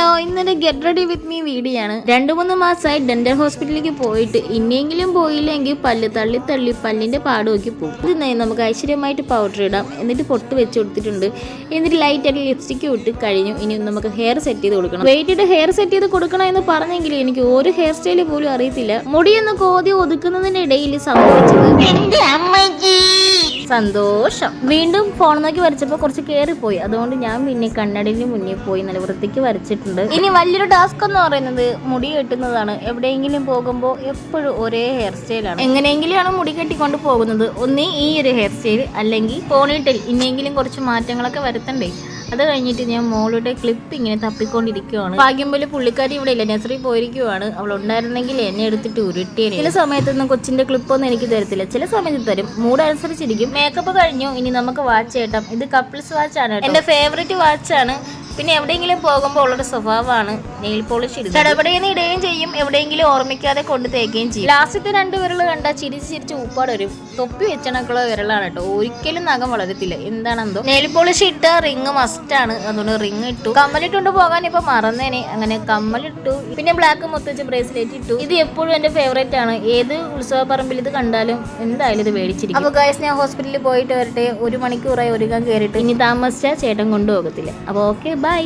Hello, ഇന്നലെ get ready with me video ആണ്. 2-3 മാസമായി ഡെന്റൽ ഹോസ്പിറ്റലിലേക്ക് പോയിട്ട് ഇനിയെങ്കിലും പോയില്ലെങ്കിൽ പല്ല് തള്ളി തള്ളി പല്ലിന്റെ പാട് നോക്കി പോകും. ഇത് നമുക്ക് ഐശ്വര്യമായിട്ട് പൗഡർ ഇടാം, എന്നിട്ട് പൊട്ട് വെച്ച് കൊടുത്തിട്ടുണ്ട്, എന്നിട്ട് ലൈറ്റ് ആയിട്ട് ലിപ്സ്റ്റിക്ക് ഇട്ട് കഴിഞ്ഞു. ഇനി നമുക്ക് ഹെയർ സെറ്റ് ചെയ്ത് കൊടുക്കണം. വെയിറ്റ് ഹെയർ സെറ്റ് ചെയ്ത് കൊടുക്കണം എന്ന് പറഞ്ഞെങ്കിൽ എനിക്ക് ഒരു ഹെയർ സ്റ്റൈല് പോലും അറിയത്തില്ല. മുടിയൊന്ന് കോതി ഒതുക്കുന്നതിനിടയിൽ സംഭവിച്ചത് സന്തോഷം. വീണ്ടും ഫോൺ നോക്കി വരച്ചപ്പോൾ കുറച്ച് കയറിപ്പോയി. അതുകൊണ്ട് ഞാൻ പിന്നെ കണ്ണടയിന് മുന്നിൽ പോയി നല്ല വൃത്തിക്ക് വരച്ചിട്ടുണ്ട്. ഇനി വലിയൊരു ടാസ്ക് എന്ന് പറയുന്നത് മുടി കെട്ടുന്നതാണ്. എവിടെയെങ്കിലും പോകുമ്പോൾ എപ്പോഴും ഒരേ ഹെയർ സ്റ്റൈലാണ്. എങ്ങനെയെങ്കിലാണ് മുടി കെട്ടിക്കൊണ്ട് പോകുന്നത്. ഒന്നേ ഈ ഒരു ഹെയർ സ്റ്റൈൽ, അല്ലെങ്കിൽ പോണിട്ടൽ. ഇനിയെങ്കിലും കുറച്ച് മാറ്റങ്ങളൊക്കെ വരുത്തണ്ടേ. അത് കഴിഞ്ഞിട്ട് ഞാൻ മോളുടെ ക്ലിപ്പ് ഇങ്ങനെ തപ്പിക്കൊണ്ടിരിക്കുകയാണ്. ഭാഗ്യം പോലെ പുള്ളിക്കാരി ഇവിടെ ഇല്ല, നഴ്സറി പോയിരിക്കുവാണ്. അവൾ ഉണ്ടായിരുന്നെങ്കിൽ എന്നെ എടുത്തിട്ട് ഉരുട്ടിയേനെ. ചില സമയത്തൊന്നും കൊച്ചിന്റെ ക്ലിപ്പൊന്നും എനിക്ക് തരത്തില്ല, ചില സമയത്ത് തരും. മൂഡ് അനുസരിച്ചിരിക്കും. മേക്കപ്പ് കഴിഞ്ഞു, ഇനി നമുക്ക് വാച്ച് ചെയ്യട്ടാം. ഇത് കപ്പിൾസ് വാച്ചാണ്, എന്റെ ഫേവറേറ്റ് വാച്ചാണ്. പിന്നെ എവിടെയെങ്കിലും പോകുമ്പോൾ ഉള്ളൊരു സ്വഭാവമാണ് നെയിൽ പോളിഷ് ഇടുന്നത്. ചടപടയെന്ന് ഇടുകയും ചെയ്യും, എവിടെയെങ്കിലും ഓർമ്മിക്കാതെ കൊണ്ട് തേക്കുകയും ചെയ്യും. ലാസ്റ്റത്തെ 2 വിരൽ കണ്ടാൽ ചിരിച്ച് ഉപ്പാട് വരും. തൊപ്പി വെച്ചണക്കുള്ള വിരലാണ് കേട്ടോ, ഒരിക്കലും നഖം വളരത്തില്ല. എന്താണെന്തോ. നെയിൽ പോളിഷ് ഇട്ട റിങ് മസ്റ്റ് ആണ്, അതുകൊണ്ട് റിങ് ഇട്ടു. കമ്മലിട്ടുകൊണ്ട് പോകാൻ ഇപ്പൊ മറന്നേനെ, അങ്ങനെ കമ്മലിട്ടു. പിന്നെ ബ്ലാക്ക് മുത്തച്ച് ബ്രേസ്ലെറ്റ് ഇട്ടു. ഇത് എപ്പോഴും എന്റെ ഫേവറേറ്റ് ആണ്. ഏത് ഉത്സവ പറമ്പിൽ ഇത് കണ്ടാലും എന്തായാലും ഇത് മേടിച്ചിരിക്കും. അപ്പൊ ഗൈസ്, ഞാൻ ഹോസ്പിറ്റലിൽ പോയിട്ട് വരട്ടെ. 1 മണിക്കൂറായി ഒരുങ്ങാൻ കയറിയിട്ട്. ഇനി താമസിച്ചാൽ ചേട്ടൻ കൊണ്ടുപോകത്തില്ല. അപ്പൊ ഓക്കെ, ബൈ.